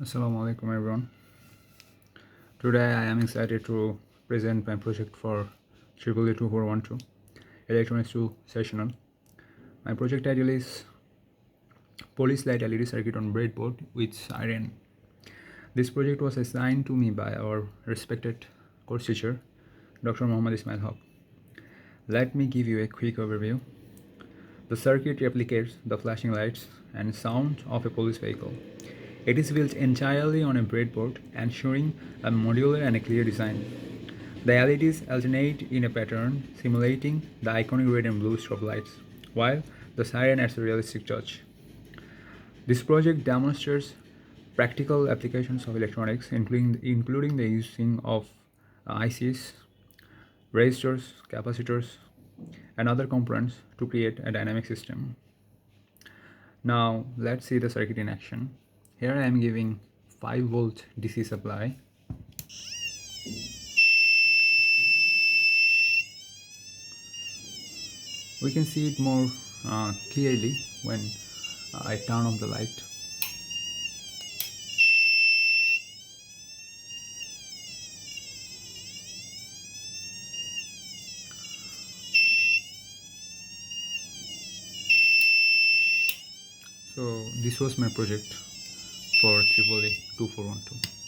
Assalamu alaikum everyone. Today I am excited to present my project for EEE 2412 Electronics 2 Sessional. My project title is Police Light LED Circuit on Breadboard with Siren. This project was assigned to me by our respected course teacher, Dr. Muhammad Ismail Haq. Let me give you a quick overview. The circuit replicates the flashing lights and sound of a police vehicle. It is built entirely on a breadboard, ensuring a modular and a clear design. The LEDs alternate in a pattern simulating the iconic red and blue strobe lights, while the siren adds a realistic touch. This project demonstrates practical applications of electronics, including the using of ICs, resistors, capacitors, and other components to create a dynamic system. Now let's see the circuit in action. Here I am giving 5-volt DC supply. We can see it more clearly when I turn off the light. So this was my project for EEE 2412.